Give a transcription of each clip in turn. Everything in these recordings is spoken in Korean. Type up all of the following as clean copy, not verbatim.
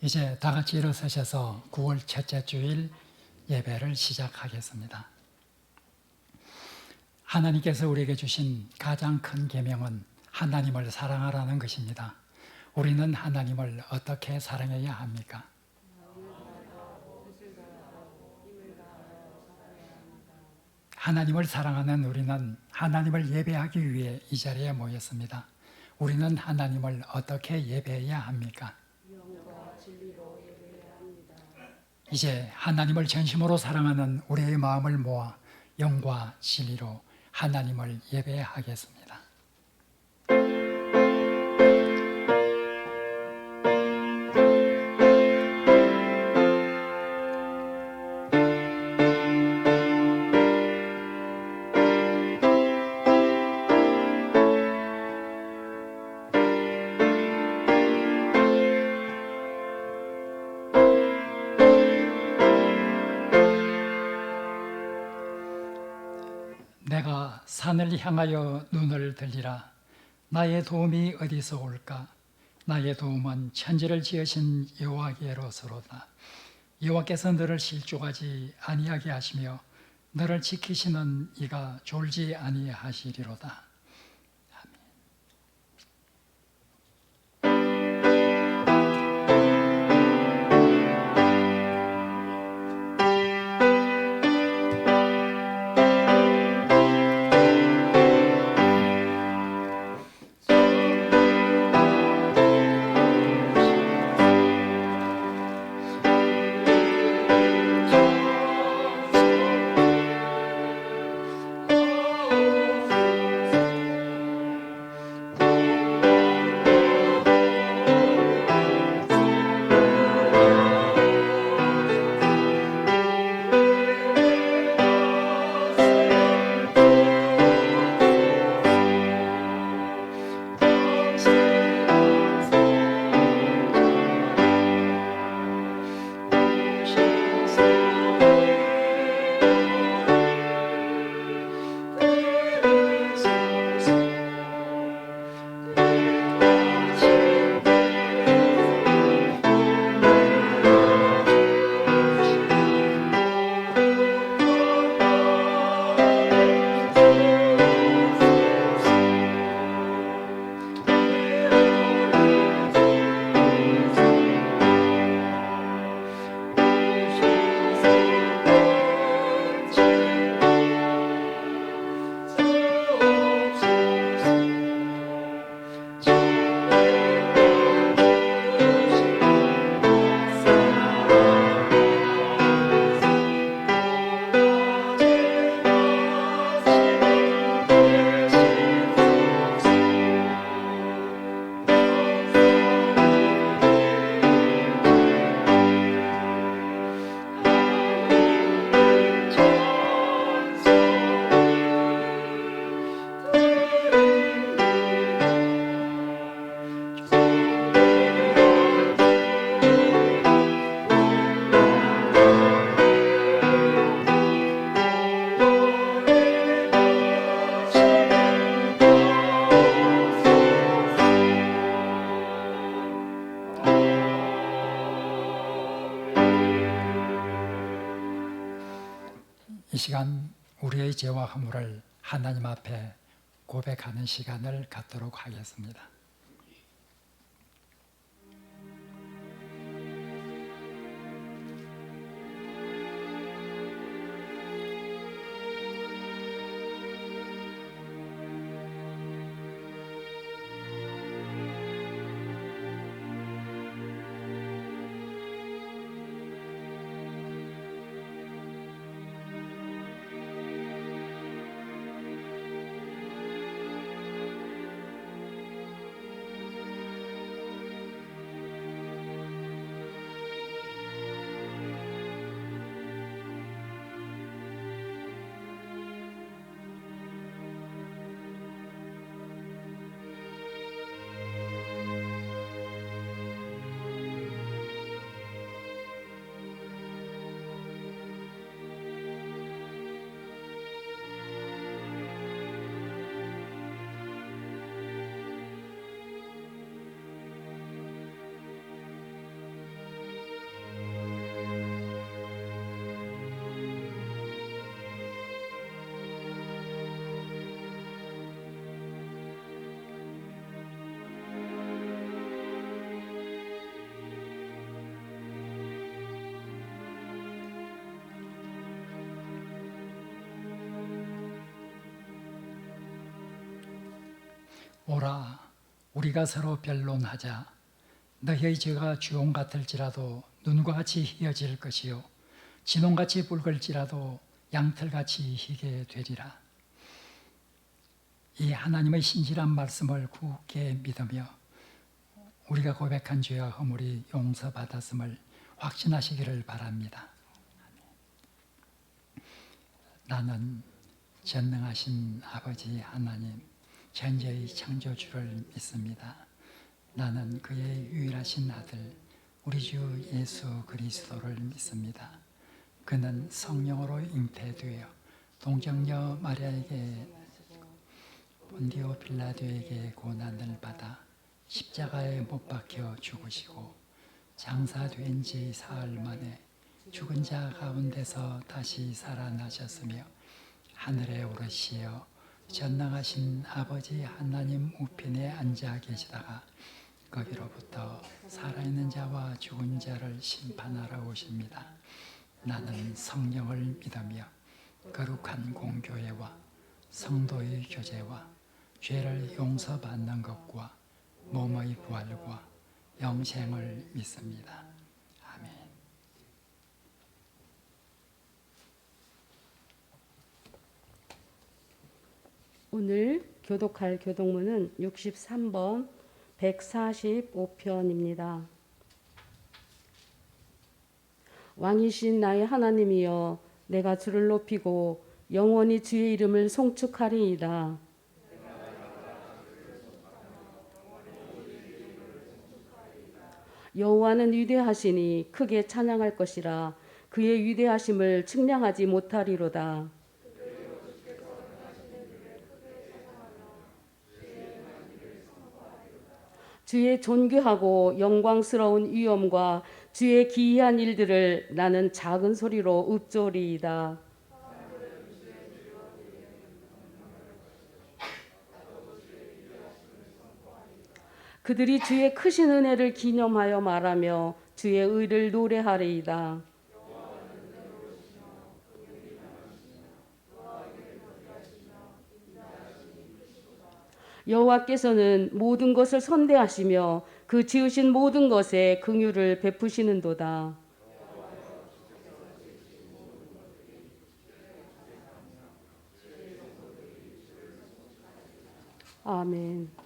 이제 다 같이 일어서셔서 9월 첫째 주일 예배를 시작하겠습니다. 하나님께서 우리에게 주신 가장 큰 계명은 하나님을 사랑하라는 것입니다. 우리는 하나님을 어떻게 사랑해야 합니까? 하나님을 사랑하는 우리는 하나님을 예배하기 위해 이 자리에 모였습니다. 우리는 하나님을 어떻게 예배해야 합니까? 이제 하나님을 전심으로 사랑하는 우리의 마음을 모아 영과 진리로 하나님을 예배하겠습니다. 내가 산을 향하여 눈을 들리라. 나의 도움이 어디서 올까? 나의 도움은 천지를 지으신 여호와께로서로다. 여호와께서 너를 실족하지 아니하게 하시며 너를 지키시는 이가 졸지 아니하시리로다. 이 시간 우리의 죄와 허물을 하나님 앞에 고백하는 시간을 갖도록 하겠습니다. 오라, 우리가 서로 변론하자. 너희의 죄가 주홍 같을지라도 눈과 같이 희어질 것이요 진홍같이 붉을지라도 양털같이 희게 되리라. 이 하나님의 신실한 말씀을 굳게 믿으며 우리가 고백한 죄와 허물이 용서받았음을 확신하시기를 바랍니다. 나는 전능하신 아버지 하나님, 천지의 창조주를 믿습니다. 나는 그의 유일하신 아들 우리 주 예수 그리스도를 믿습니다. 그는 성령으로 잉태되어 동정녀 마리아에게 본디오 빌라도에게 고난을 받아 십자가에 못 박혀 죽으시고 장사된 지 사흘 만에 죽은 자 가운데서 다시 살아나셨으며 하늘에 오르시어 전능하신 아버지 하나님 우편에 앉아 계시다가 거기로부터 살아있는 자와 죽은 자를 심판하러 오십니다. 나는 성령을 믿으며 거룩한 공교회와 성도의 교제와 죄를 용서받는 것과 몸의 부활과 영생을 믿습니다. 아멘. 오늘 교독할 교독문은 63번 145편입니다. 왕이신 나의 하나님이여, 내가 주를 높이고 영원히 주의 이름을 송축하리이다. 여호와는 위대하시니 크게 찬양할 것이라. 그의 위대하심을 측량하지 못하리로다. 주의 존귀하고 영광스러운 위엄과 주의 기이한 일들을 나는 작은 소리로 읊조리이다. 그들이 주의 크신 은혜를 기념하여 말하며 주의 의를 노래하리이다. 여호와께서는 모든 것을 선대하시며 그 지으신 모든 것에 긍휼을 베푸시는도다. 아멘.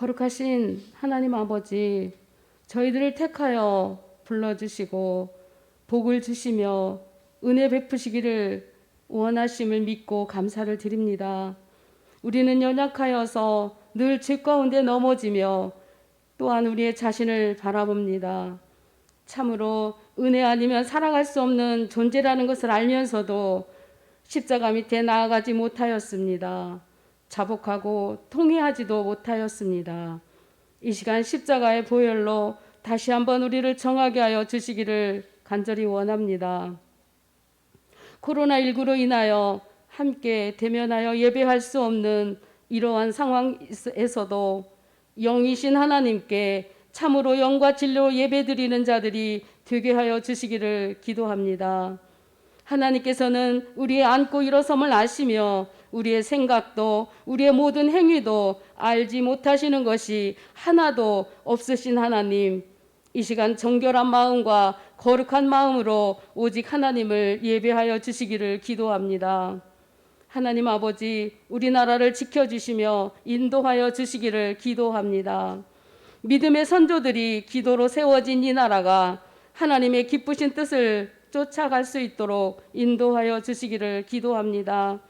거룩하신 하나님 아버지, 저희들을 택하여 불러주시고 복을 주시며 은혜 베푸시기를 원하심을 믿고 감사를 드립니다. 우리는 연약하여서 늘 죄 가운데 넘어지며 또한 우리의 자신을 바라봅니다. 참으로 은혜 아니면 살아갈 수 없는 존재라는 것을 알면서도 십자가 밑에 나아가지 못하였습니다. 자복하고 통회하지도 못하였습니다. 이 시간 십자가의 보혈로 다시 한번 우리를 정하게 하여 주시기를 간절히 원합니다. 코로나19로 인하여 함께 대면하여 예배할 수 없는 이러한 상황에서도 영이신 하나님께 참으로 영과 진리로 예배드리는 자들이 되게 하여 주시기를 기도합니다. 하나님께서는 우리의 앉고 일어섬을 아시며 우리의 생각도 우리의 모든 행위도 알지 못하시는 것이 하나도 없으신 하나님, 이 시간 정결한 마음과 거룩한 마음으로 오직 하나님을 예배하여 주시기를 기도합니다. 하나님 아버지, 우리나라를 지켜주시며 인도하여 주시기를 기도합니다. 믿음의 선조들이 기도로 세워진 이 나라가 하나님의 기쁘신 뜻을 쫓아갈 수 있도록 인도하여 주시기를 기도합니다.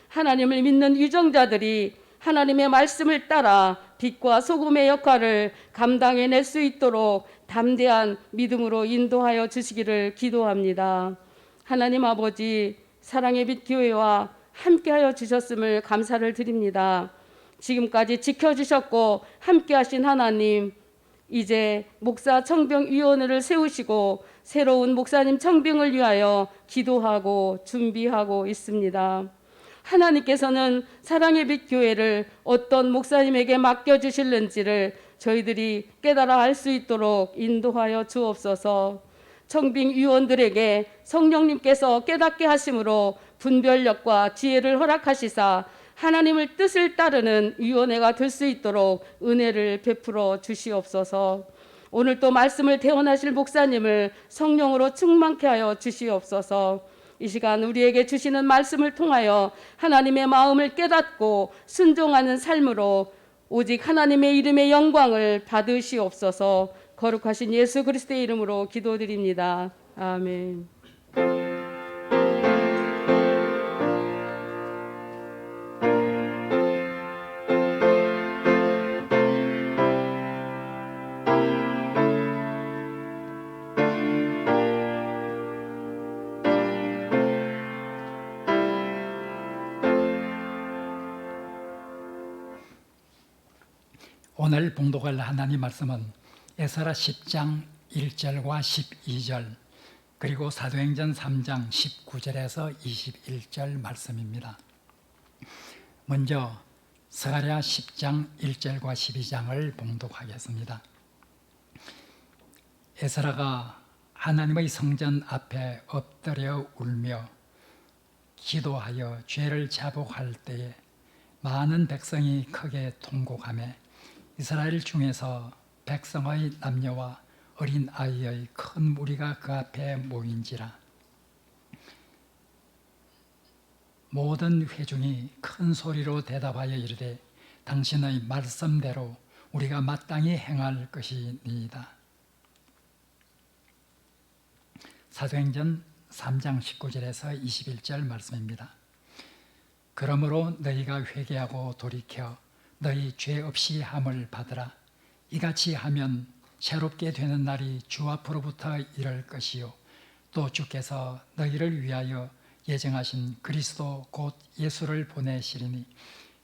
하나님을 믿는 유정자들이 하나님의 말씀을 따라 빛과 소금의 역할을 감당해낼 수 있도록 담대한 믿음으로 인도하여 주시기를 기도합니다. 하나님 아버지, 사랑의 빛 교회와 함께하여 주셨음을 감사를 드립니다. 지금까지 지켜주셨고 함께하신 하나님, 이제 목사 청병위원회를 세우시고 새로운 목사님 청병을 위하여 기도하고 준비하고 있습니다. 하나님께서는 사랑의 빛 교회를 어떤 목사님에게 맡겨주실는지를 저희들이 깨달아 알 수 있도록 인도하여 주옵소서. 청빙위원들에게 성령님께서 깨닫게 하심으로 분별력과 지혜를 허락하시사 하나님의 뜻을 따르는 위원회가 될 수 있도록 은혜를 베풀어 주시옵소서. 오늘 또 말씀을 대언하실 목사님을 성령으로 충만케 하여 주시옵소서. 이 시간 우리에게 주시는 말씀을 통하여 하나님의 마음을 깨닫고 순종하는 삶으로 오직 하나님의 이름의 영광을 받으시옵소서. 거룩하신 예수 그리스도의 이름으로 기도드립니다. 아멘. 오늘 봉독할 하나님 말씀은 에스라 10장 1절과 12절 그리고 사도행전 3장 19절에서 21절 말씀입니다. 먼저 스가랴 10장 1절과 12장을 봉독하겠습니다. 에스라가 하나님의 성전 앞에 엎드려 울며 기도하여 죄를 자복할 때에 많은 백성이 크게 통곡하며 이스라엘 중에서 백성의 남녀와 어린 아이의 큰 무리가 그 앞에 모인지라. 모든 회중이 큰 소리로 대답하여 이르되 당신의 말씀대로 우리가 마땅히 행할 것이니이다. 사도행전 3장 19절에서 21절 말씀입니다. 그러므로 너희가 회개하고 돌이켜 너희 죄 없이 함을 받으라. 이같이 하면 새롭게 되는 날이 주 앞으로부터 이를 것이요 또 주께서 너희를 위하여 예정하신 그리스도 곧 예수를 보내시리니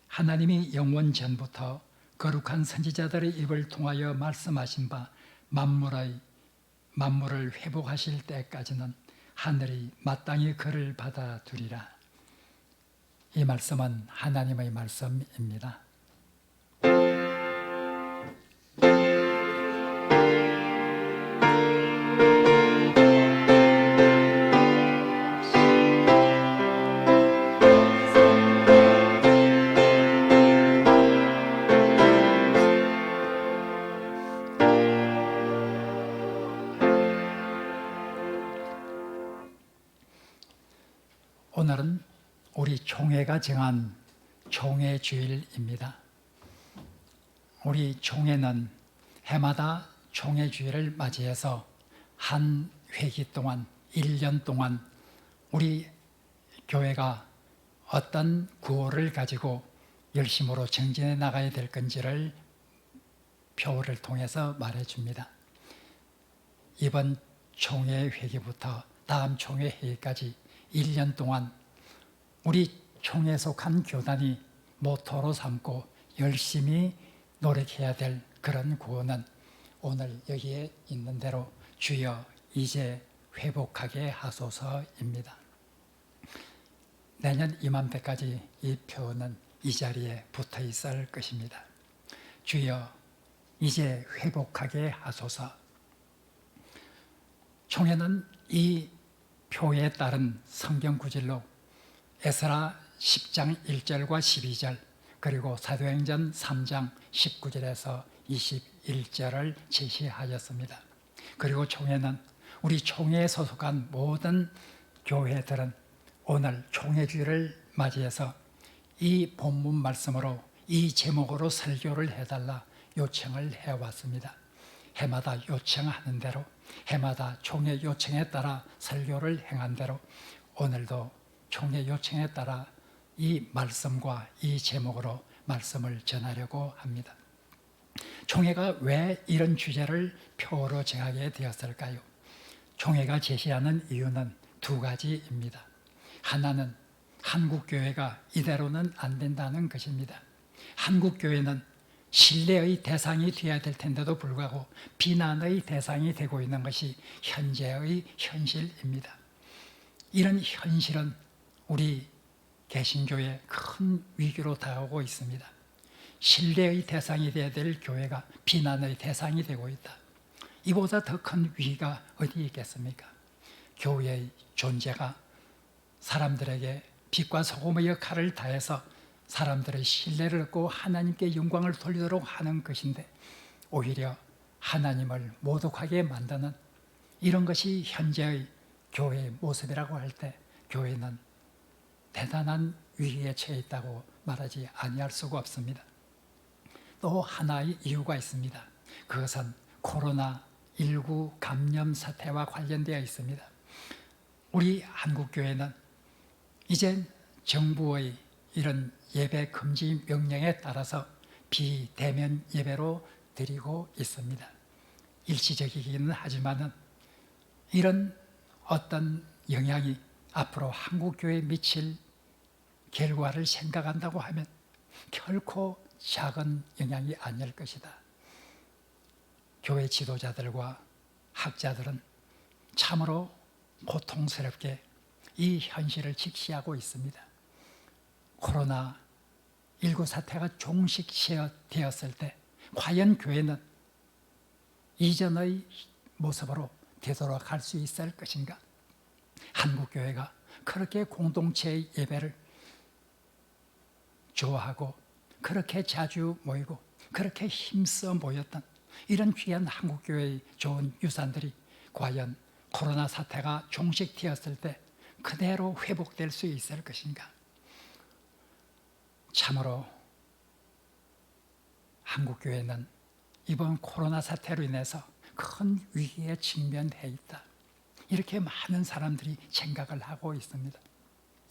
하나님이 영원 전부터 거룩한 선지자들의 입을 통하여 말씀하신 바 만물을 회복하실 때까지는 하늘이 마땅히 그를 받아두리라. 이 말씀은 하나님의 말씀입니다. 오늘은 우리 총회가 정한 총회 주일입니다. 우리 총회는 해마다 총회주의를 맞이해서 한 회기 동안 1년 동안 우리 교회가 어떤 구호를 가지고 열심으로 정진해 나가야 될 건지를 표를 통해서 말해줍니다. 이번 총회 회기부터 다음 총회 회기까지 1년 동안 우리 총회에 속한 교단이 모토로 삼고 열심히 노력해야 될 그런 구호는 오늘 여기에 있는 대로 주여 이제 회복하게 하소서입니다. 내년 이맘때까지 이 표는 이 자리에 붙어 있을 것입니다. 주여 이제 회복하게 하소서. 총회는 이 표에 따른 성경 구절로 에스라 10장 1절과 12절 그리고 사도행전 3장 19절에서 21절을 제시하였습니다. 그리고 총회는 우리 총회에 소속한 모든 교회들은 오늘 총회주의를 맞이해서 이 본문 말씀으로 이 제목으로 설교를 해달라 요청을 해왔습니다. 해마다 요청하는 대로 해마다 총회 요청에 따라 설교를 행한 대로 오늘도 총회 요청에 따라 이 말씀과 이 제목으로 말씀을 전하려고 합니다. 총회가 왜 이런 주제를 표로 정하게 되었을까요? 총회가 제시하는 이유는 두 가지입니다. 하나는 한국교회가 이대로는 안 된다는 것입니다. 한국교회는 신뢰의 대상이 되어야 될 텐데도 불구하고 비난의 대상이 되고 있는 것이 현재의 현실입니다. 이런 현실은 우리 개신교에 큰 위기로 다가오고 있습니다. 신뢰의 대상이 되어야 될 교회가 비난의 대상이 되고 있다. 이보다 더 큰 위기가 어디 있겠습니까? 교회의 존재가 사람들에게 빛과 소금의 역할을 다해서 사람들의 신뢰를 얻고 하나님께 영광을 돌리도록 하는 것인데 오히려 하나님을 모독하게 만드는 이런 것이 현재의 교회의 모습이라고 할 때 교회는 대단한 위기에 처해 있다고 말하지 아니할 수가 없습니다. 또 하나의 이유가 있습니다. 그것은 코로나19 감염 사태와 관련되어 있습니다. 우리 한국교회는 이젠 정부의 이런 예배 금지 명령에 따라서 비대면 예배로 드리고 있습니다. 일시적이기는 하지만은 이런 어떤 영향이 앞으로 한국교회에 미칠 결과를 생각한다고 하면 결코 작은 영향이 아닐 것이다. 교회 지도자들과 학자들은 참으로 고통스럽게 이 현실을 직시하고 있습니다. 코로나19 사태가 종식되었을 때 과연 교회는 이전의 모습으로 되돌아갈 수 있을 것인가? 한국교회가 그렇게 공동체의 예배를 좋아하고 그렇게 자주 모이고 그렇게 힘써 모였던 이런 귀한 한국교회의 좋은 유산들이 과연 코로나 사태가 종식되었을 때 그대로 회복될 수 있을 것인가? 참으로 한국교회는 이번 코로나 사태로 인해서 큰 위기에 직면해 있다. 이렇게 많은 사람들이 생각을 하고 있습니다.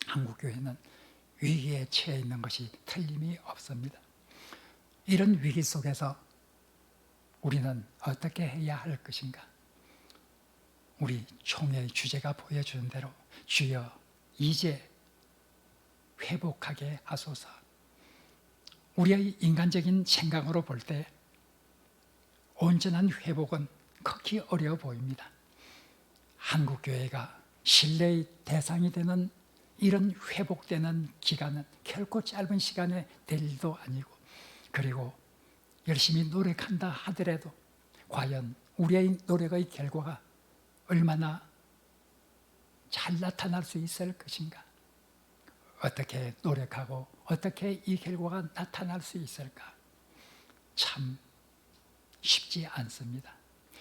한국교회는 위기에 처해 있는 것이 틀림이 없습니다. 이런 위기 속에서 우리는 어떻게 해야 할 것인가? 우리 총회의 주제가 보여주는 대로 주여 이제 회복하게 하소서. 우리의 인간적인 생각으로 볼 때 온전한 회복은 극히 어려워 보입니다. 한국교회가 신뢰의 대상이 되는 이런 회복되는 기간은 결코 짧은 시간에 될 일도 아니고 그리고 열심히 노력한다 하더라도 과연 우리의 노력의 결과가 얼마나 잘 나타날 수 있을 것인가? 어떻게 노력하고 어떻게 이 결과가 나타날 수 있을까? 참 쉽지 않습니다.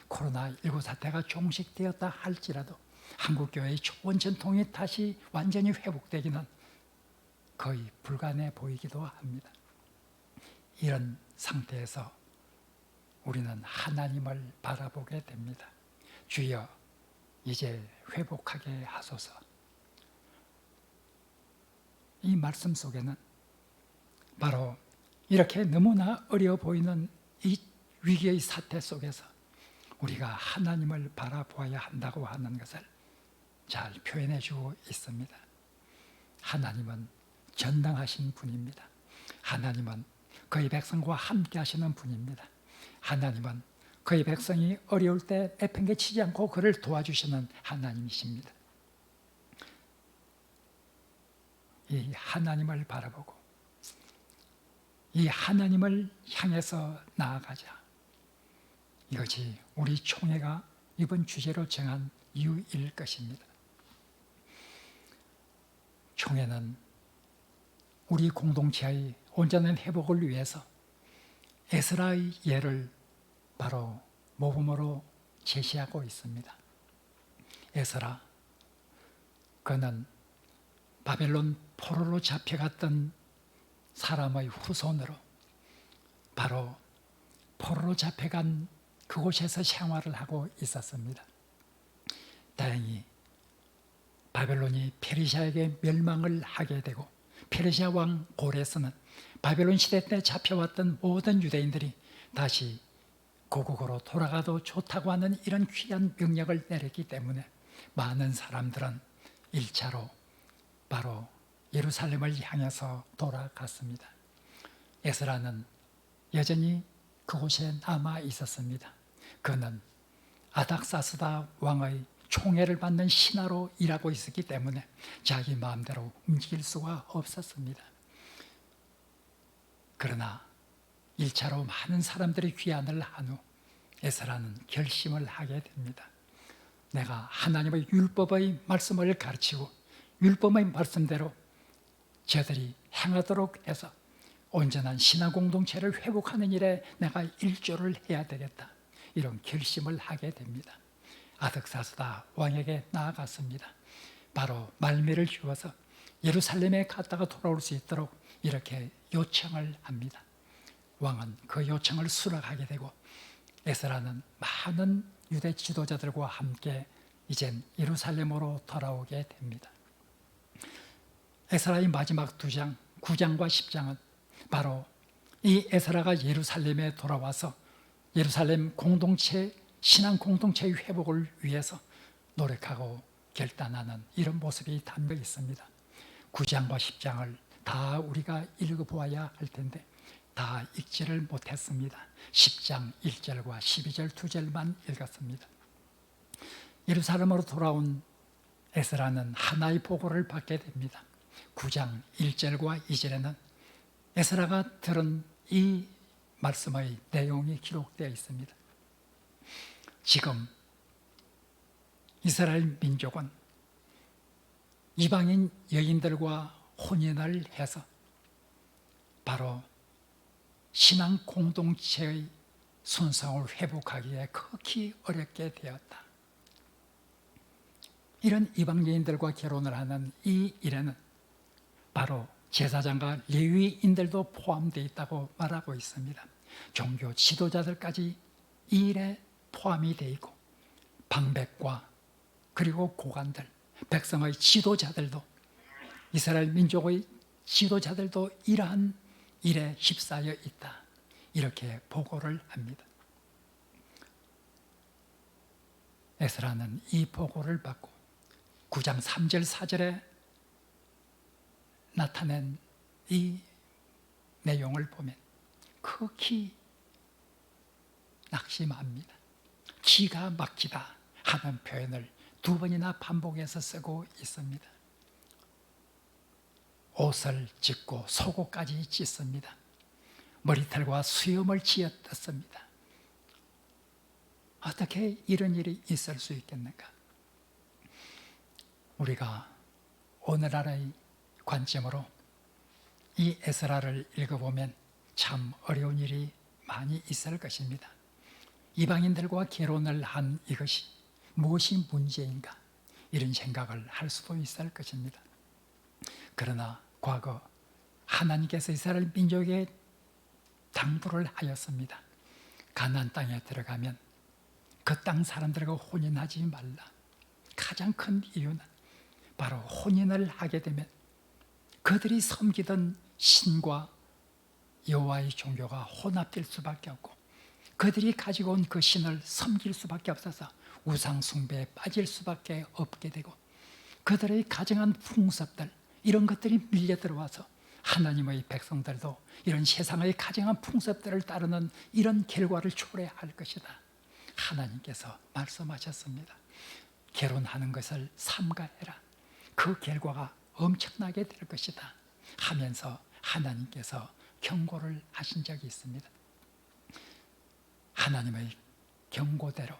코로나19 사태가 종식되었다 할지라도 한국교회의 좋은 전통이 다시 완전히 회복되기는 거의 불가능해 보이기도 합니다. 이런 상태에서 우리는 하나님을 바라보게 됩니다. 주여 이제 회복하게 하소서. 이 말씀 속에는 바로 이렇게 너무나 어려워 보이는 이 위기의 사태 속에서 우리가 하나님을 바라보아야 한다고 하는 것을 잘 표현해 주고 있습니다. 하나님은 전능하신 분입니다. 하나님은 그의 백성과 함께 하시는 분입니다. 하나님은 그의 백성이 어려울 때 내팽개치지 않고 그를 도와주시는 하나님이십니다. 이 하나님을 바라보고 이 하나님을 향해서 나아가자. 이것이 우리 총회가 이번 주제로 정한 이유일 것입니다. 총회는 우리 공동체의 온전한 회복을 위해서 에스라의 예를 바로 모범으로 제시하고 있습니다. 에스라, 그는 바벨론 포로로 잡혀갔던 사람의 후손으로 바로 포로로 잡혀간 그곳에서 생활을 하고 있었습니다. 다행히 바벨론이 페르시아에게 멸망을 하게 되고 페르시아 왕 고레스는 바벨론 시대 때 잡혀왔던 모든 유대인들이 다시 고국으로 돌아가도 좋다고 하는 이런 귀한 명령을 내렸기 때문에 많은 사람들은 1차로 바로 예루살렘을 향해서 돌아갔습니다. 에스라는 여전히 그곳에 남아 있었습니다. 그는 아닥사스다 왕의 총애를 받는 신하로 일하고 있었기 때문에 자기 마음대로 움직일 수가 없었습니다. 그러나 1차로 많은 사람들이 귀환을 한 후 에스라는 결심을 하게 됩니다. 내가 하나님의 율법의 말씀을 가르치고 율법의 말씀대로 저들이 행하도록 해서 온전한 신앙 공동체를 회복하는 일에 내가 일조를 해야 되겠다. 이런 결심을 하게 됩니다. 아득사스다 왕에게 나아갔습니다. 바로 말미를 주어서 예루살렘에 갔다가 돌아올 수 있도록 이렇게 요청을 합니다. 왕은 그 요청을 수락하게 되고 에스라는 많은 유대 지도자들과 함께 이젠 예루살렘으로 돌아오게 됩니다. 에스라의 마지막 2장, 9장과 10장은 바로 이 에스라가 예루살렘에 돌아와서 예루살렘 공동체, 신앙 공동체의 회복을 위해서 노력하고 결단하는 이런 모습이 담겨 있습니다. 9장과 10장을 다 우리가 읽어보아야 할 텐데 다 읽지를 못했습니다. 10장 1절과 12절 2절만 읽었습니다. 예루살렘으로 돌아온 에스라는 하나의 보고를 받게 됩니다. 9장 1절과 2절에는 에스라가 들은 이 말씀의 내용이 기록되어 있습니다. 지금 이스라엘 민족은 이방인 여인들과 혼인을 해서 바로 신앙 공동체의 순상을 회복하기에 극히 어렵게 되었다. 이런 이방 여인들과 결혼을 하는 이 일에는 바로 제사장과 레위인들도 포함되어 있다고 말하고 있습니다. 종교 지도자들까지 이 일에 포함이 되어 있고 방백과 그리고 고관들, 백성의 지도자들도 이스라엘 민족의 지도자들도 이러한 일에 휩싸여 있다. 이렇게 보고를 합니다. 에스라는 이 보고를 받고 9장 3절 4절에 나타낸 이 내용을 보면 극히 낙심합니다. 기가 막히다 하는 표현을 2번이나 반복해서 쓰고 있습니다. 옷을 찢고 속옷까지 찢습니다. 머리털과 수염을 찧었습니다. 어떻게 이런 일이 있을 수 있겠는가? 우리가 오늘날의 관점으로 이 에스라를 읽어보면 참 어려운 일이 많이 있을 것입니다. 이방인들과 결혼을 한 이것이 무엇이 문제인가? 이런 생각을 할 수도 있을 것입니다. 그러나 과거 하나님께서 이스라엘 민족에게 당부를 하였습니다. 가나안 땅에 들어가면 그 땅 사람들과 혼인하지 말라. 가장 큰 이유는 바로 혼인을 하게 되면 그들이 섬기던 신과 여호와의 종교가 혼합될 수밖에 없고 그들이 가지고 온 그 신을 섬길 수밖에 없어서 우상 숭배에 빠질 수밖에 없게 되고 그들의 가정한 풍습들 이런 것들이 밀려 들어와서 하나님의 백성들도 이런 세상의 가정한 풍습들을 따르는 이런 결과를 초래할 것이다. 하나님께서 말씀하셨습니다. 결혼하는 것을 삼가해라. 그 결과가 엄청나게 될 것이다 하면서 하나님께서 경고를 하신 적이 있습니다. 하나님의 경고대로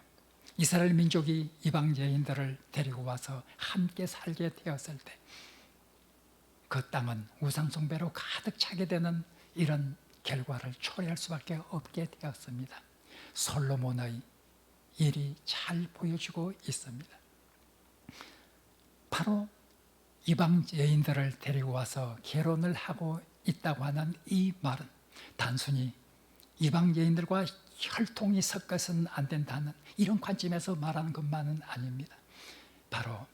이스라엘 민족이 이방 여인들을 데리고 와서 함께 살게 되었을 때 그 땅은 우상 숭배로 가득 차게 되는 이런 결과를 초래할 수밖에 없게 되었습니다. 솔로몬의 일이 잘 보여주고 있습니다. 바로 이방 여인들을 데리고 와서 결혼을 하고 있다고 하는 이 말은 단순히 이방 여인들과 혈통이 섞어서는 안 된다는 이런 관점에서 말하는 것만은 아닙니다. 바로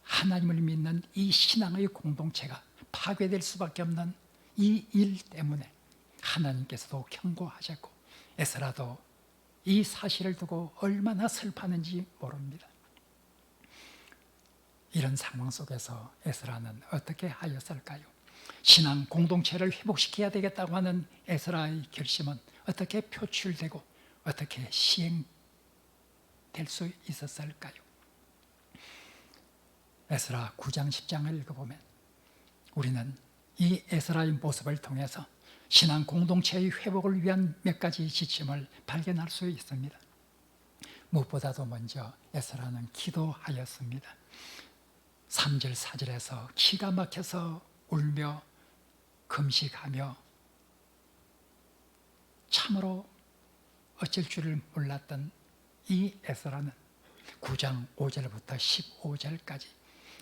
하나님을 믿는 이 신앙의 공동체가 파괴될 수밖에 없는 이 일 때문에 하나님께서도 경고하셨고 에스라도 이 사실을 두고 얼마나 슬퍼하는지 모릅니다. 이런 상황 속에서 에스라는 어떻게 하였을까요? 신앙 공동체를 회복시켜야 되겠다고 하는 에스라의 결심은 어떻게 표출되고 어떻게 시행될 수 있었을까요? 에스라 9장 10장을 읽어보면 우리는 이 에스라의 모습을 통해서 신앙 공동체의 회복을 위한 몇 가지 지침을 발견할 수 있습니다. 무엇보다도 먼저 에스라는 기도하였습니다. 3절 4절에서 기가 막혀서 울며 금식하며 참으로 어쩔 줄을 몰랐던 이 에스라는 9장 5절부터 15절까지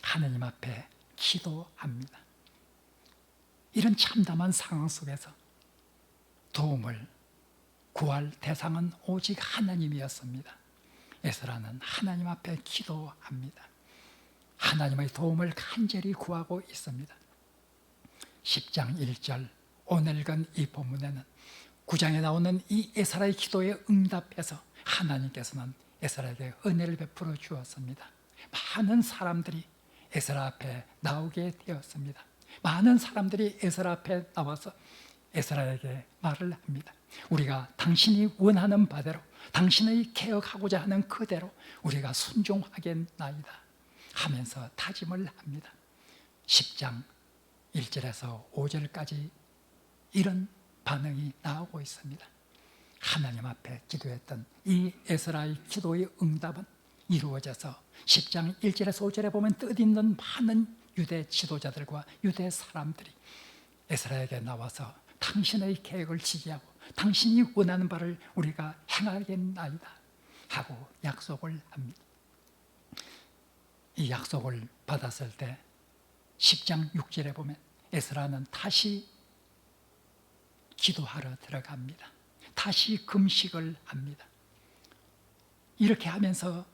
하나님 앞에 기도합니다. 이런 참담한 상황 속에서 도움을 구할 대상은 오직 하나님이었습니다. 에스라는 하나님 앞에 기도합니다. 하나님의 도움을 간절히 구하고 있습니다. 10장 1절 오늘 읽은 이 본문에는 9장에 나오는 이 에스라의 기도에 응답해서 하나님께서는 에스라에게 은혜를 베풀어 주었습니다. 많은 사람들이 에스라 앞에 나오게 되었습니다. 많은 사람들이 에스라 앞에 나와서 에스라에게 말을 합니다. 우리가 당신이 원하는 바대로 당신의 개혁하고자 하는 그대로 우리가 순종하겠나이다 하면서 다짐을 합니다. 10장 1절에서 5절까지 이런 반응이 나오고 있습니다. 하나님 앞에 기도했던 이 에스라의 기도의 응답은 이루어져서 10장 1절에서 5절에 보면 뜻있는 많은 유대 지도자들과 유대 사람들이 에스라에게 나와서 당신의 계획을 지지하고 당신이 원하는 바를 우리가 행하겠나이다 하고 약속을 합니다. 이 약속을 받았을 때 10장 6절에 보면 에스라는 다시 기도하러 들어갑니다. 다시 금식을 합니다. 이렇게 하면서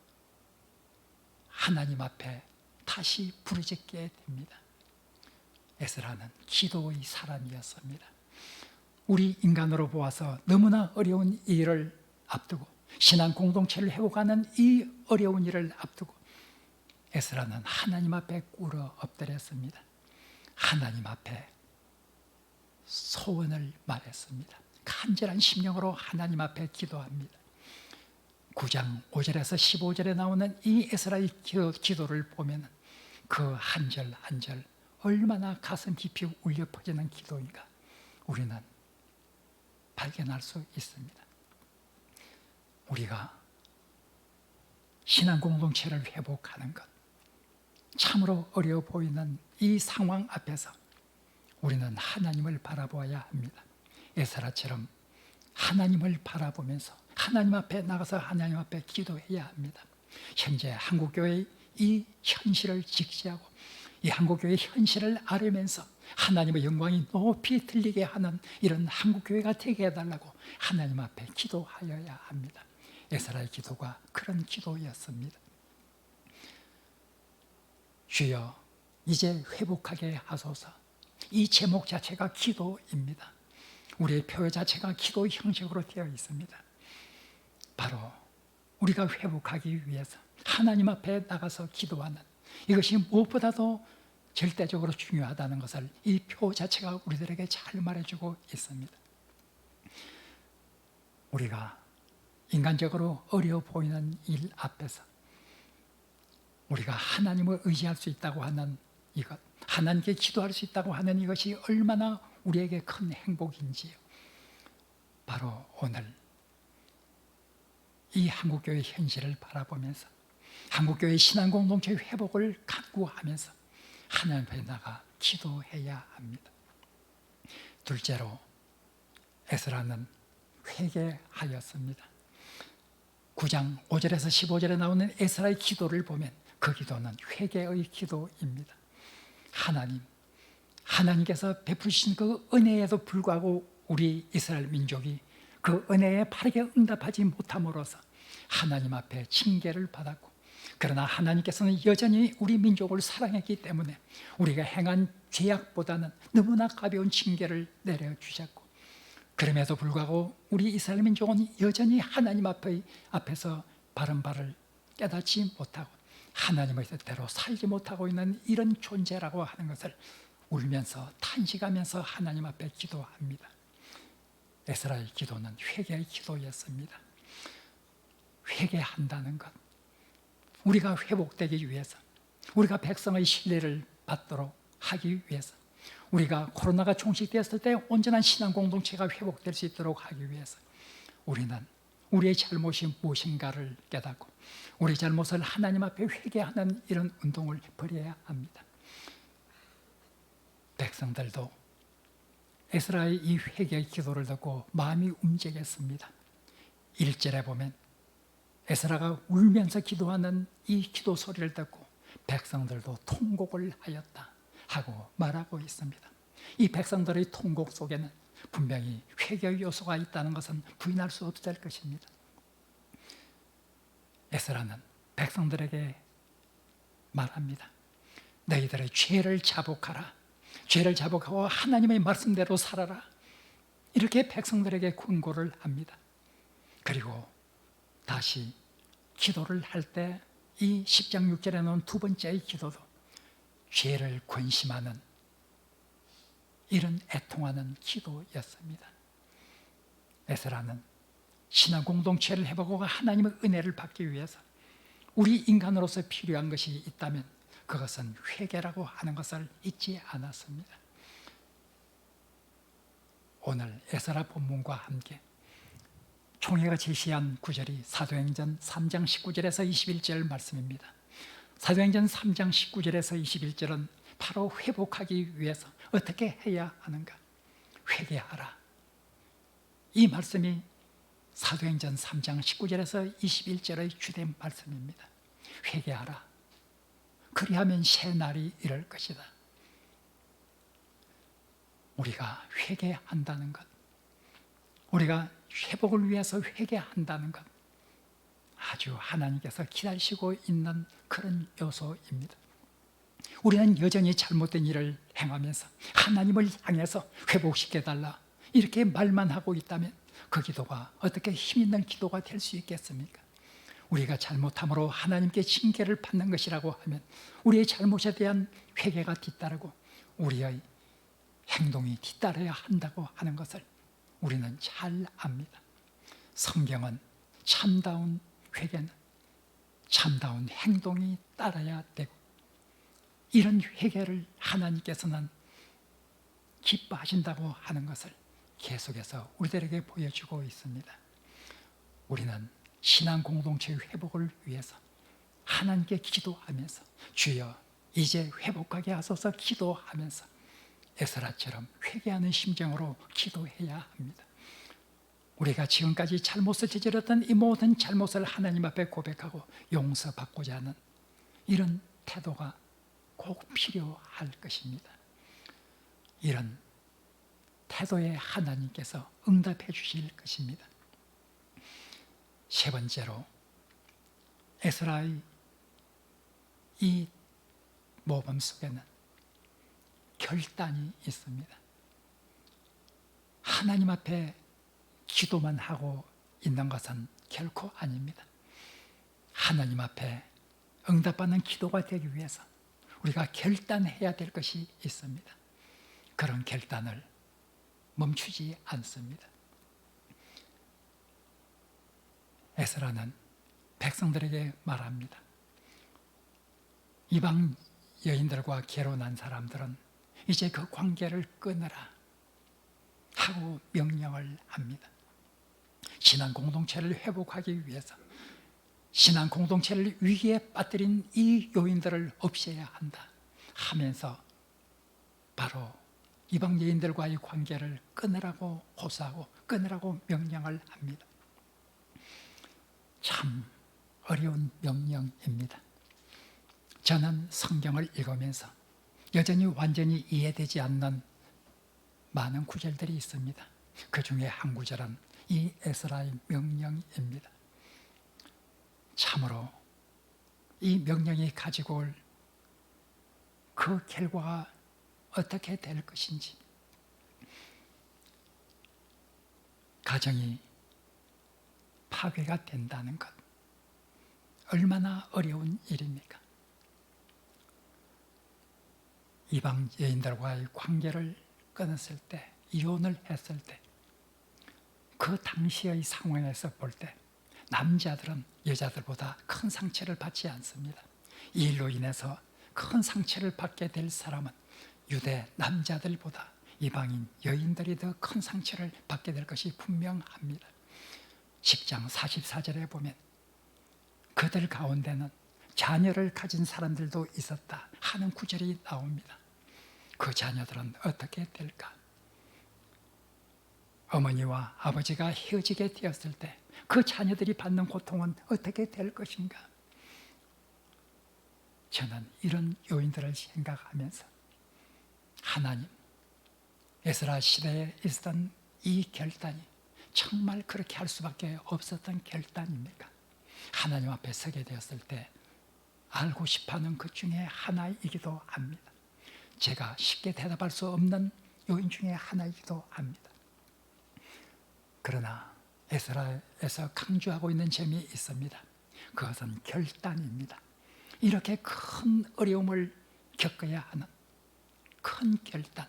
하나님 앞에 다시 부르짖게 됩니다. 에스라는 기도의 사람이었습니다. 우리 인간으로 보아서 너무나 어려운 일을 앞두고 신앙 공동체를 회복하는 이 어려운 일을 앞두고 에스라는 하나님 앞에 꿇어 엎드렸습니다. 하나님 앞에 소원을 말했습니다. 간절한 심령으로 하나님 앞에 기도합니다. 9장 5절에서 15절에 나오는 이 에스라의 기도를 보면 그 한 절 한 절 얼마나 가슴 깊이 울려 퍼지는 기도인가 우리는 발견할 수 있습니다. 우리가 신앙 공동체를 회복하는 것 참으로 어려워 보이는 이 상황 앞에서 우리는 하나님을 바라보아야 합니다. 에스라처럼 하나님을 바라보면서 하나님 앞에 나가서 하나님 앞에 기도해야 합니다. 현재 한국교회의 이 현실을 직시하고 이 한국교회의 현실을 알으면서 하나님의 영광이 높이 들리게 하는 이런 한국교회가 되게 해달라고 하나님 앞에 기도하여야 합니다. 에스라의 기도가 그런 기도였습니다. 주여 이제 회복하게 하소서. 이 제목 자체가 기도입니다. 우리의 표현 자체가 기도 형식으로 되어 있습니다. 바로 우리가 회복하기 위해서 하나님 앞에 나가서 기도하는 이것이 무엇보다도 절대적으로 중요하다는 것을 이 표 자체가 우리들에게 잘 말해주고 있습니다. 우리가 인간적으로 어려워 보이는 일 앞에서 우리가 하나님을 의지할 수 있다고 하는 이것, 하나님께 기도할 수 있다고 하는 이것이 얼마나 우리에게 큰 행복인지요. 바로 오늘 이 한국교회 현실을 바라보면서 한국교회 신앙공동체 회복을 간구하면서 하나님 앞에 나가 기도해야 합니다. 둘째로 에스라는 회개하였습니다. 9장 5절에서 15절에 나오는 에스라의 기도를 보면 그 기도는 회개의 기도입니다. 하나님께서 베푸신 그 은혜에도 불구하고 우리 이스라엘 민족이 그 은혜에 바르게 응답하지 못함으로써 하나님 앞에 징계를 받았고, 그러나 하나님께서는 여전히 우리 민족을 사랑했기 때문에 우리가 행한 죄악보다는 너무나 가벼운 징계를 내려주셨고, 그럼에도 불구하고 우리 이스라엘 민족은 여전히 하나님 앞에서 바른 바를 깨닫지 못하고 하나님의 뜻대로 살지 못하고 있는 이런 존재라고 하는 것을 울면서 탄식하면서 하나님 앞에 기도합니다. 에스라의 기도는 회개의 기도였습니다. 회개한다는 것, 우리가 회복되기 위해서, 우리가 백성의 신뢰를 받도록 하기 위해서, 우리가 코로나가 종식되었을 때 온전한 신앙 공동체가 회복될 수 있도록 하기 위해서 우리는 우리의 잘못이 무엇인가를 깨닫고 우리 잘못을 하나님 앞에 회개하는 이런 운동을 벌여야 합니다. 백성들도 에스라의 이 회개의 기도를 듣고 마음이 움직였습니다. 1절에 보면 에스라가 울면서 기도하는 이 기도 소리를 듣고 백성들도 통곡을 하였다 하고 말하고 있습니다. 이 백성들의 통곡 속에는 분명히 회개의 요소가 있다는 것은 부인할 수 없을 것입니다. 에스라는 백성들에게 말합니다. 너희들의 죄를 자복하라. 죄를 자복하고 하나님의 말씀대로 살아라. 이렇게 백성들에게 권고를 합니다. 그리고 다시 기도를 할 때 이 10장 6절에 나온 두 번째의 기도도 죄를 권심하는 이런 애통하는 기도였습니다. 에스라는 신앙 공동체를 회복하고 하나님의 은혜를 받기 위해서 우리 인간으로서 필요한 것이 있다면 그것은 회개라고 하는 것을 잊지 않았습니다. 오늘 에스라 본문과 함께 총회가 제시한 구절이 사도행전 3장 19절에서 21절 말씀입니다. 사도행전 3장 19절에서 21절은 바로 회복하기 위해서 어떻게 해야 하는가? 회개하라. 이 말씀이 사도행전 3장 19절에서 21절의 주된 말씀입니다. 회개하라. 그리하면 새 날이 이럴 것이다. 우리가 회개한다는 것, 우리가 회복을 위해서 회개한다는 것, 아주 하나님께서 기다리시고 있는 그런 요소입니다. 우리는 여전히 잘못된 일을 행하면서 하나님을 향해서 회복시켜달라 이렇게 말만 하고 있다면 그 기도가 어떻게 힘 있는 기도가 될 수 있겠습니까? 우리가 잘못함으로 하나님께 징계를 받는 것이라고 하면 우리의 잘못에 대한 회개가 뒤따르고 우리의 행동이 뒤따라야 한다고 하는 것을 우리는 잘 압니다. 성경은 참다운 회개는 참다운 행동이 따라야 되고 이런 회개를 하나님께서는 기뻐하신다고 하는 것을 계속해서 우리들에게 보여주고 있습니다. 우리는 신앙 공동체의 회복을 위해서 하나님께 기도하면서 주여 이제 회복하게 하소서 기도하면서 에스라처럼 회개하는 심정으로 기도해야 합니다. 우리가 지금까지 잘못을 저질렀던 이 모든 잘못을 하나님 앞에 고백하고 용서받고자 하는 이런 태도가 꼭 필요할 것입니다. 이런 태도에 하나님께서 응답해 주실 것입니다. 세 번째로 에스라의 이 모범 속에는 결단이 있습니다. 하나님 앞에 기도만 하고 있는 것은 결코 아닙니다. 하나님 앞에 응답받는 기도가 되기 위해서 우리가 결단해야 될 것이 있습니다. 그런 결단을 멈추지 않습니다. 에스라는 백성들에게 말합니다. 이방 여인들과 결혼한 사람들은 이제 그 관계를 끊으라 하고 명령을 합니다. 신앙 공동체를 회복하기 위해서 신앙 공동체를 위기에 빠뜨린 이 요인들을 없애야 한다 하면서 바로 이방 여인들과의 관계를 끊으라고 호소하고 끊으라고 명령을 합니다. 참 어려운 명령입니다. 저는 성경을 읽으면서 여전히 완전히 이해되지 않는 많은 구절들이 있습니다. 그 중에 한 구절은 이 에스라의 명령입니다. 참으로 이 명령이 가지고 올 그 결과가 어떻게 될 것인지, 가정이 파괴가 된다는 것 얼마나 어려운 일입니까? 이방 여인들과의 관계를 끊었을 때, 이혼을 했을 때, 그 당시의 상황에서 볼 때 남자들은 여자들보다 큰 상처를 받지 않습니다. 이 일로 인해서 큰 상처를 받게 될 사람은 유대 남자들보다 이방인 여인들이 더 큰 상처를 받게 될 것이 분명합니다. 10장 44절에 보면 그들 가운데는 자녀를 가진 사람들도 있었다 하는 구절이 나옵니다. 그 자녀들은 어떻게 될까? 어머니와 아버지가 헤어지게 되었을 때 그 자녀들이 받는 고통은 어떻게 될 것인가? 저는 이런 요인들을 생각하면서 하나님, 에스라 시대에 있었던 이 결단이 정말 그렇게 할 수밖에 없었던 결단입니까? 하나님 앞에 서게 되었을 때 알고 싶어하는 것 중에 하나이기도 합니다. 제가 쉽게 대답할 수 없는 요인 중에 하나이기도 합니다. 그러나 에스라에서 강조하고 있는 점이 있습니다. 그것은 결단입니다. 이렇게 큰 어려움을 겪어야 하는 큰 결단,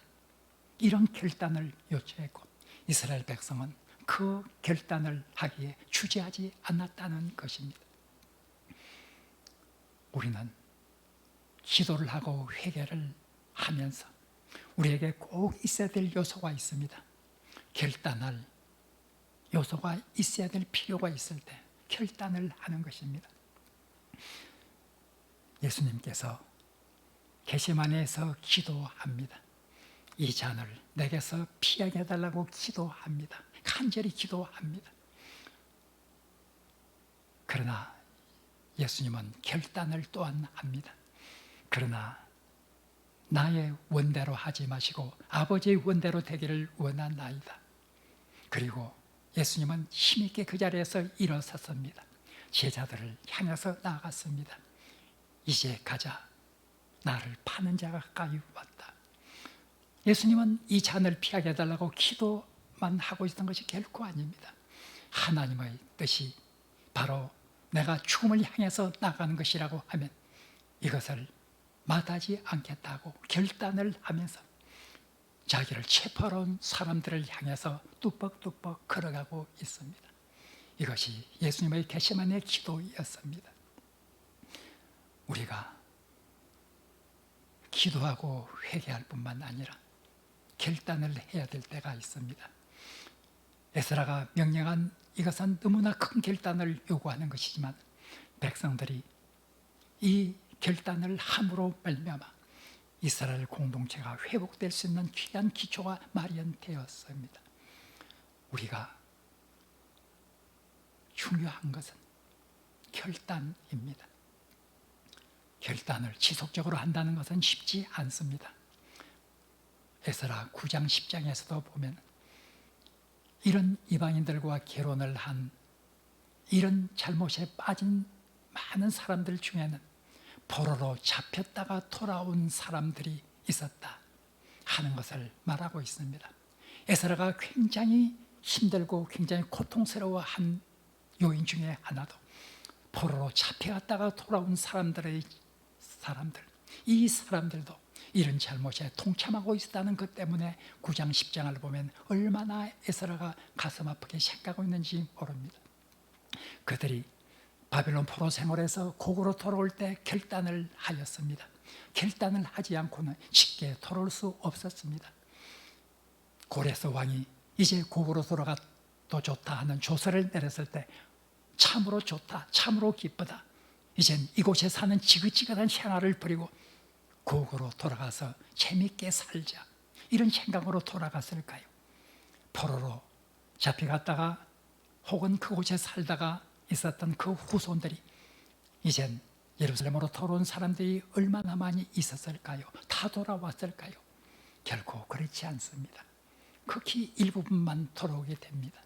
이런 결단을 요구했고 이스라엘 백성은 그 결단을 하기에 주저하지 않았다는 것입니다. 우리는 기도를 하고 회개를 하면서 우리에게 꼭 있어야 될 요소가 있습니다. 결단할 요소가 있어야 될 필요가 있을 때 결단을 하는 것입니다. 예수님께서 겟세마네에서 기도합니다. 이 잔을 내게서 피하게 해달라고 기도합니다. 간절히 기도합니다. 그러나 예수님은 결단을 또한 합니다. 그러나 나의 원대로 하지 마시고 아버지의 원대로 되기를 원하나이다. 그리고 예수님은 힘있게 그 자리에서 일어섰습니다. 제자들을 향해서 나아갔습니다. 이제 가자. 나를 파는 자가 가까이 왔다. 예수님은 이 잔을 피하게 해달라고 기도만 하고 있던 것이 결코 아닙니다. 하나님의 뜻이 바로 내가 죽음을 향해서 나가는 것이라고 하면 이것을 마다하지 않겠다고 결단을 하면서 자기를 체포하러 온 사람들을 향해서 뚜벅뚜벅 걸어가고 있습니다. 이것이 예수님의 겟세마네 기도였습니다. 우리가 기도하고 회개할 뿐만 아니라 결단을 해야 될 때가 있습니다. 에스라가 명령한 이것은 너무나 큰 결단을 요구하는 것이지만 백성들이 이 결단을 함으로 말미암아 이스라엘 공동체가 회복될 수 있는 귀한 기초가 마련되었습니다. 우리가 중요한 것은 결단입니다. 결단을 지속적으로 한다는 것은 쉽지 않습니다. 에스라 9장 10장에서도 보면 이런 이방인들과 결혼을 한 이런 잘못에 빠진 많은 사람들 중에는 포로로 잡혔다가 돌아온 사람들이 있었다 하는 것을 말하고 있습니다. 에스라가 굉장히 힘들고 굉장히 고통스러워한 요인 중에 하나도 포로로 잡혀갔다가 돌아온 이 사람들도 이런 잘못에 동참하고 있었다는 것 때문에 9장 10장을 보면 얼마나 에스라가 가슴 아프게 생각하고 있는지 모릅니다. 그들이 바빌론 포로 생활에서 고국으로 돌아올 때 결단을 하였습니다. 결단을 하지 않고는 쉽게 돌아올 수 없었습니다. 고레스 왕이 이제 고국으로 돌아가도 좋다 하는 조서를 내렸을 때 참으로 좋다, 참으로 기쁘다. 이젠 이곳에 사는 지긋지긋한 생활을 버리고 고국으로 돌아가서 재밌게 살자. 이런 생각으로 돌아갔을까요? 포로로 잡혀갔다가 혹은 그곳에 살다가 있었던 그 후손들이 이젠 예루살렘으로 돌아온 사람들이 얼마나 많이 있었을까요? 다 돌아왔을까요? 결코 그렇지 않습니다. 극히 일부분만 돌아오게 됩니다.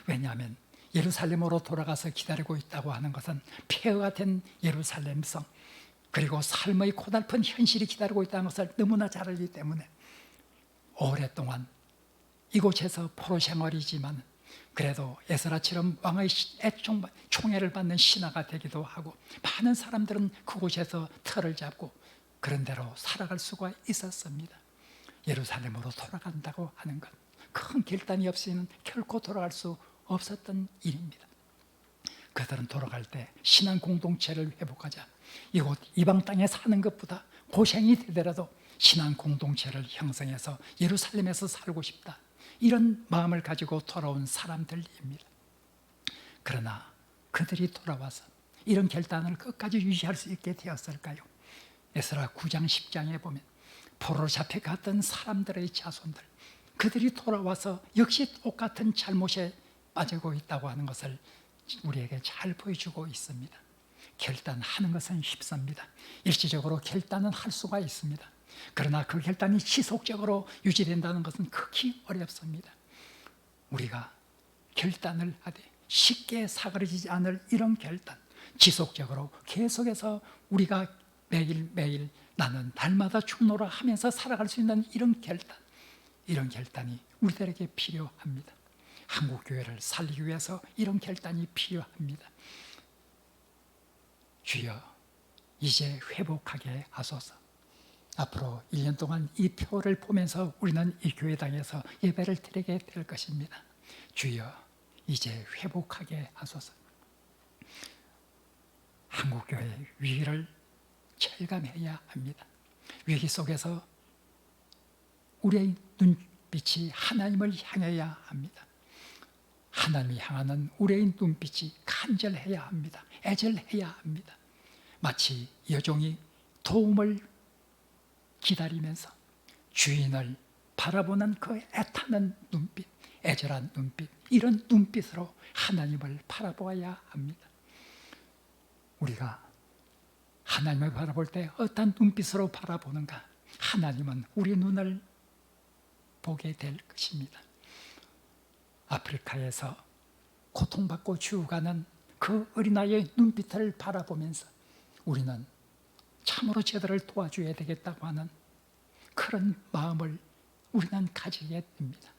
왜냐하면 예루살렘으로 돌아가서 기다리고 있다고 하는 것은 폐허가 된 예루살렘 성 그리고 삶의 고달픈 현실이 기다리고 있다는 것을 너무나 잘 알기 때문에 오랫동안 이곳에서 포로 생활이지만 그래도 에스라처럼 왕의 총애를 받는 신하가 되기도 하고 많은 사람들은 그곳에서 틀을 잡고 그런 대로 살아갈 수가 있었습니다. 예루살렘으로 돌아간다고 하는 것, 큰 결단이 없이는 결코 돌아갈 수 없었던 일입니다. 그들은 돌아갈 때 신앙 공동체를 회복하자. 이곳 이방 땅에 사는 것보다 고생이 되더라도 신앙 공동체를 형성해서 예루살렘에서 살고 싶다. 이런 마음을 가지고 돌아온 사람들입니다. 그러나 그들이 돌아와서 이런 결단을 끝까지 유지할 수 있게 되었을까요? 에스라 9장 10장에 보면 포로로 잡혀갔던 사람들의 자손들 그들이 돌아와서 역시 똑같은 잘못에 빠지고 있다고 하는 것을 우리에게 잘 보여주고 있습니다. 결단하는 것은 쉽습니다. 일시적으로 결단은 할 수가 있습니다. 그러나 그 결단이 지속적으로 유지된다는 것은 극히 어렵습니다. 우리가 결단을 하되 쉽게 사그러지지 않을 이런 결단, 지속적으로 계속해서 우리가 매일매일 나는 날마다 죽노라 하면서 살아갈 수 있는 이런 결단이 우리들에게 필요합니다. 한국교회를 살리기 위해서 이런 결단이 필요합니다. 주여 이제 회복하게 하소서. 앞으로 1년 동안 이 표를 보면서 우리는 이 교회당에서 예배를 드리게 될 것입니다. 주여 이제 회복하게 하소서. 한국교회의 위기를 철감해야 합니다. 위기 속에서 우리의 눈빛이 하나님을 향해야 합니다. 하나님을 향하는 우리의 눈빛이 간절해야 합니다. 애절해야 합니다. 마치 여종이 도움을 기다리면서 주인을 바라보는 그 애타는 눈빛, 애절한 눈빛, 이런 눈빛으로 하나님을 바라보아야 합니다. 우리가 하나님을 바라볼 때 어떤 눈빛으로 바라보는가? 하나님은 우리 눈을 보게 될 것입니다. 아프리카에서 고통받고 죽어가는 그 어린아이의 눈빛을 바라보면서 우리는 참으로 저들을 도와줘야 되겠다고 하는 그런 마음을 우리는 가지게 됩니다.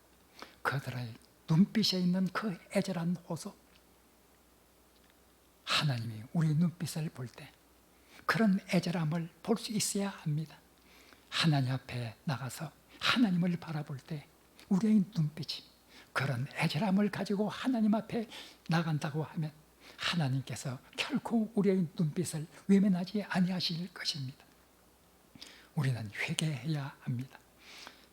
그들의 눈빛에 있는 그 애절한 호소, 하나님이 우리 눈빛을 볼 때 그런 애절함을 볼 수 있어야 합니다. 하나님 앞에 나가서 하나님을 바라볼 때 우리의 눈빛이 그런 애절함을 가지고 하나님 앞에 나간다고 하면 하나님께서 결코 우리의 눈빛을 외면하지 아니하실 것입니다. 우리는 회개해야 합니다.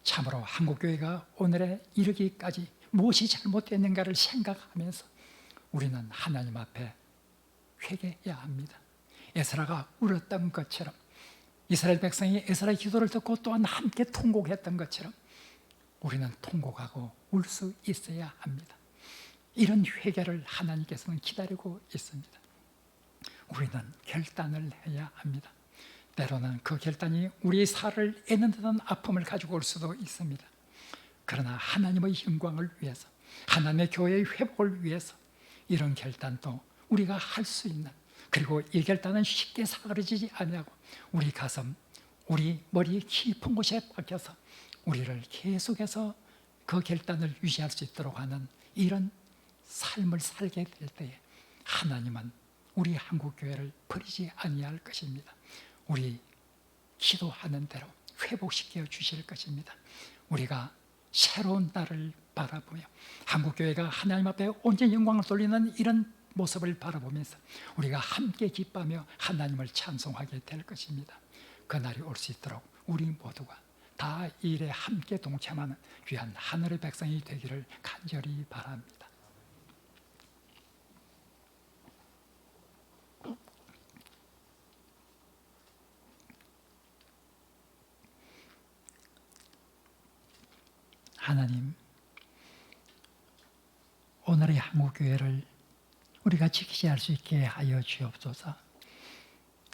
참으로 한국교회가 오늘에 이르기까지 무엇이 잘못됐는가를 생각하면서 우리는 하나님 앞에 회개해야 합니다. 에스라가 울었던 것처럼 이스라엘 백성이 에스라의 기도를 듣고 또한 함께 통곡했던 것처럼 우리는 통곡하고 울 수 있어야 합니다. 이런 회개를 하나님께서는 기다리고 있습니다. 우리는 결단을 해야 합니다. 때로는 그 결단이 우리 살을 애는 듯한 아픔을 가지고 올 수도 있습니다. 그러나 하나님의 영광을 위해서, 하나님의 교회의 회복을 위해서 이런 결단도 우리가 할 수 있는, 그리고 이 결단은 쉽게 사그러지지 아니하고 우리 가슴, 우리 머리 깊은 곳에 박혀서 우리를 계속해서 그 결단을 유지할 수 있도록 하는 이런 삶을 살게 될 때에 하나님은 우리 한국교회를 버리지 아니할 것입니다. 우리 기도하는 대로 회복시켜 주실 것입니다. 우리가 새로운 날을 바라보며 한국교회가 하나님 앞에 온전히 영광을 돌리는 이런 모습을 바라보면서 우리가 함께 기뻐하며 하나님을 찬송하게 될 것입니다. 그날이 올 수 있도록 우리 모두가 다 이 일에 함께 동참하는 귀한 하늘의 백성이 되기를 간절히 바랍니다. 하나님, 오늘의 한국교회를 우리가 지키지 할 수 있게 하여 주옵소서.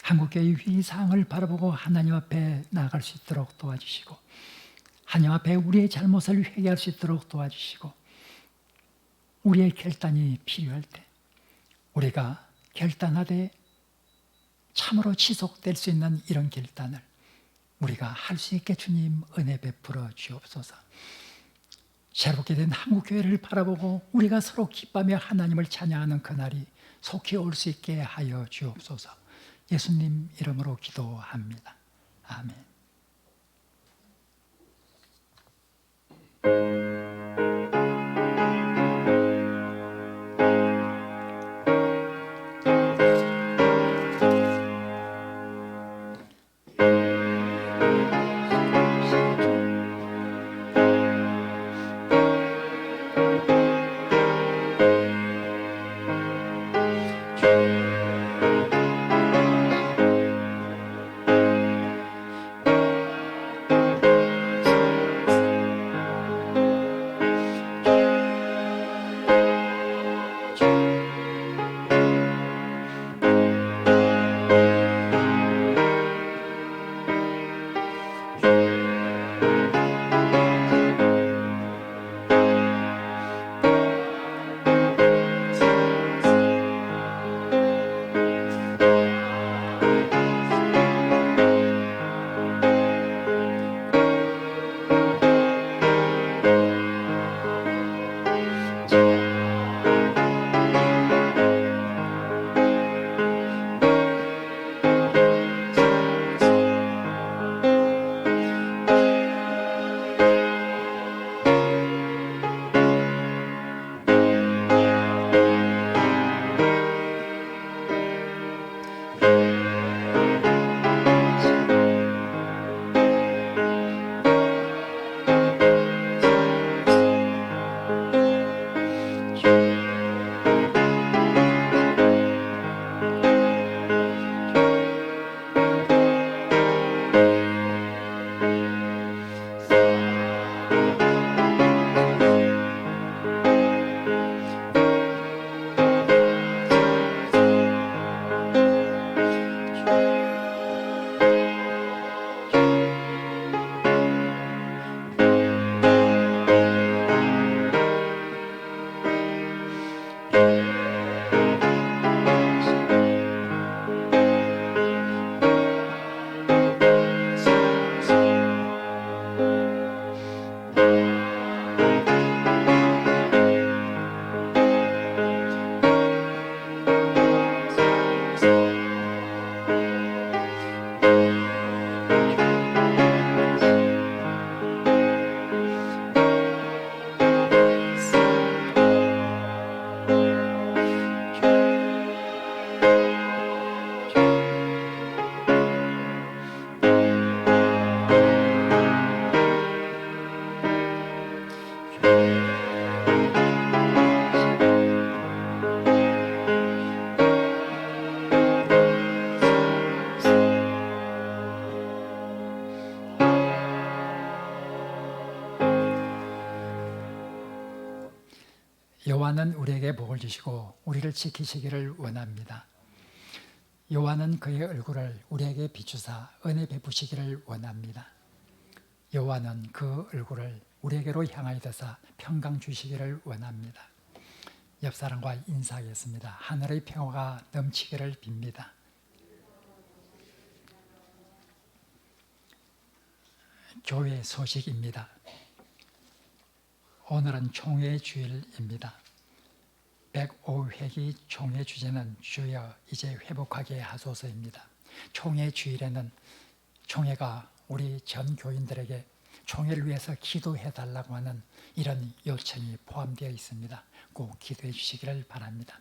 한국교회의 위상을 바라보고 하나님 앞에 나아갈 수 있도록 도와주시고, 하나님 앞에 우리의 잘못을 회개할 수 있도록 도와주시고, 우리의 결단이 필요할 때 우리가 결단하되 참으로 지속될 수 있는 이런 결단을 우리가 할 수 있게 주님 은혜 베풀어 주옵소서. 새롭게 된 한국교회를 바라보고 우리가 서로 기뻐하며 하나님을 찬양하는 그날이 속히 올 수 있게 하여 주옵소서. 예수님 이름으로 기도합니다. 아멘. 여호와는 우리에게 복을 주시고 우리를 지키시기를 원합니다. 여호와는 그의 얼굴을 우리에게 비추사 은혜 베푸시기를 원합니다. 여호와는 그 얼굴을 우리에게로 향하여 드사 평강 주시기를 원합니다. 옆 사람과 인사하겠습니다. 하늘의 평화가 넘치기를 빕니다. 교회 소식입니다. 오늘은 총회 주일입니다. 105회기 총회 주제는 주여 이제 회복하게 하소서입니다. 총회 주일에는 총회가 우리 전 교인들에게 총회를 위해서 기도해 달라고 하는 이런 요청이 포함되어 있습니다. 꼭 기도해 주시기를 바랍니다.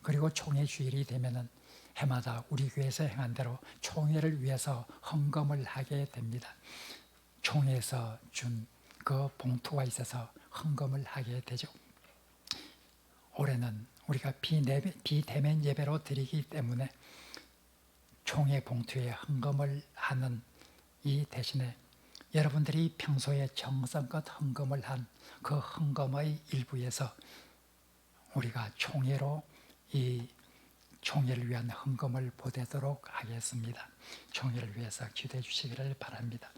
그리고 총회 주일이 되면은 해마다 우리 교회에서 행한 대로 총회를 위해서 헌금을 하게 됩니다. 총회에서 준 그 봉투가 있어서 헌금을 하게 되죠. 올해는 우리가 비대면 예배로 드리기 때문에 총회 봉투에 헌금을 하는 이 대신에 여러분들이 평소에 정성껏 헌금을 한 그 헌금의 일부에서 우리가 총회로 이 총회를 위한 헌금을 보내도록 하겠습니다. 총회를 위해서 기도해 주시기를 바랍니다.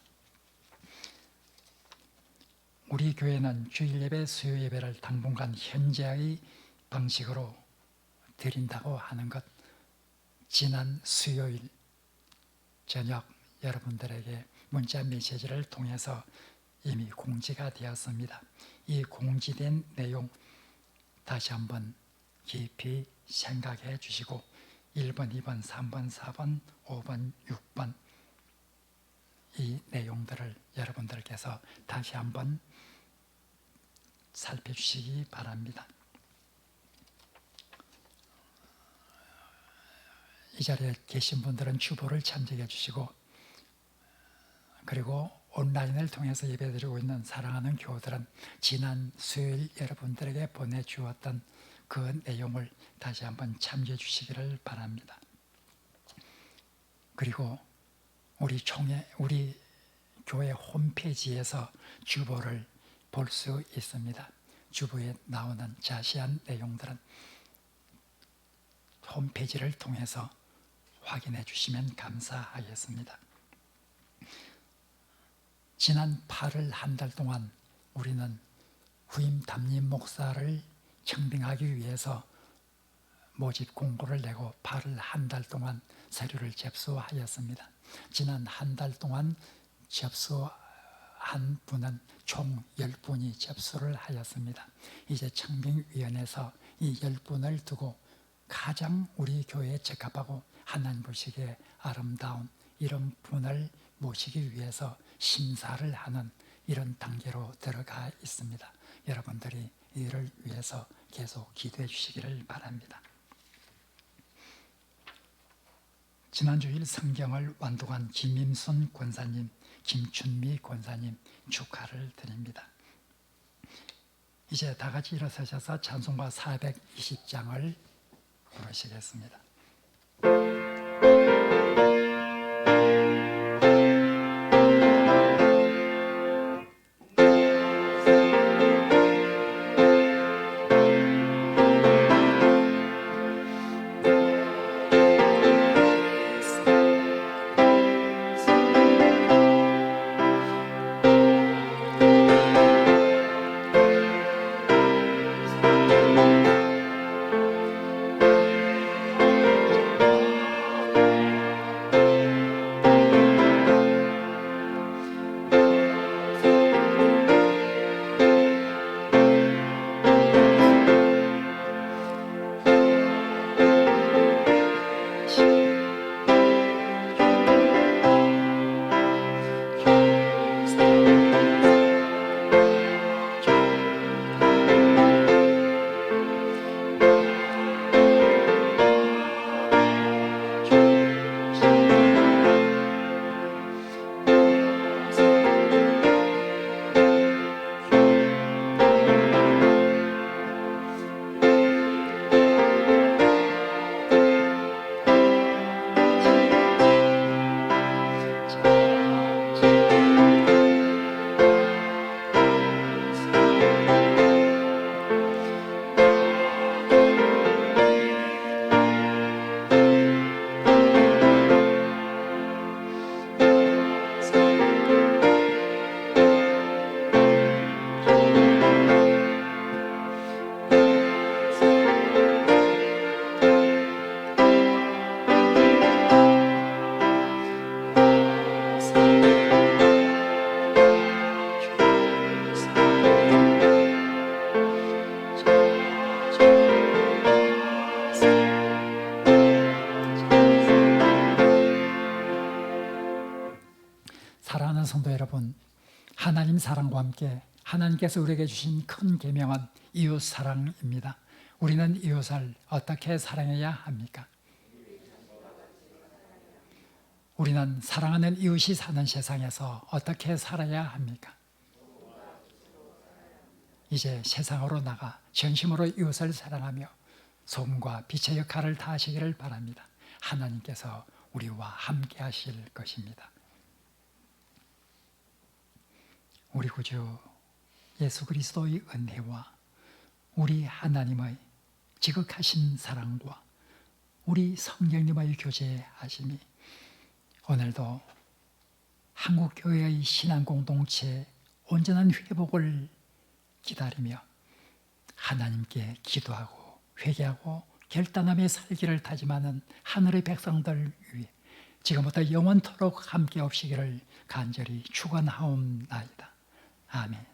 우리 교회는 주일 예배, 수요 예배를 당분간 현재의 방식으로 드린다고 하는 것, 지난 수요일 저녁 여러분들에게 문자 메시지를 통해서 이미 공지가 되었습니다. 이 공지된 내용 다시 한번 깊이 생각해 주시고 1번, 2번, 3번, 4번, 5번, 6번 이 내용들을 여러분들께서 다시 한번 살펴주시기 바랍니다. 이 자리에 계신 분들은 주보를 참조해 주시고, 그리고 온라인을 통해서 예배드리고 있는 사랑하는 교우들은 지난 수요일 여러분들에게 보내주었던 그 내용을 다시 한번 참조해 주시기를 바랍니다. 그리고 우리 교회 홈페이지에서 주보를 볼 수 있습니다. 주보에 나오는 자세한 내용들은 홈페이지를 통해서 확인해 주시면 감사하겠습니다. 지난 8월 한 달 동안 우리는 후임 담임 목사를 청빙하기 위해서 모집 공고를 내고 8월 한 달 동안 서류를 접수하였습니다. 지난 한 달 동안 접수한 분은 총 10분이 접수를 하였습니다. 이제 청빙위원회에서 이 10분을 두고 가장 우리 교회에 적합하고 하나님 보시기에 아름다운 이런 분을 모시기 위해서 심사를 하는 이런 단계로 들어가 있습니다. 여러분들이 이를 위해서 계속 기도해 주시기를 바랍니다. 지난주일 성경을 완독한 김임순 권사님, 김춘미 권사님 축하를 드립니다. 이제 다 같이 일어서셔서 찬송가 420장을 부르시겠습니다. 사랑하는 성도 여러분, 하나님 사랑과 함께 하나님께서 우리에게 주신 큰 계명은 이웃 사랑입니다. 우리는 이웃을 어떻게 사랑해야 합니까? 우리는 사랑하는 이웃이 사는 세상에서 어떻게 살아야 합니까? 이제 세상으로 나가 전심으로 이웃을 사랑하며 소금과 빛의 역할을 다하시기를 바랍니다. 하나님께서 우리와 함께 하실 것입니다. 우리 구주 예수 그리스도의 은혜와 우리 하나님의 지극하신 사랑과 우리 성령님의 교제하심이 오늘도 한국교회의 신앙 공동체의 온전한 회복을 기다리며 하나님께 기도하고 회개하고 결단하며 살기를 다짐하는 하늘의 백성들 위해 지금부터 영원토록 함께 없시기를 간절히 축원하옵나이다. 아멘.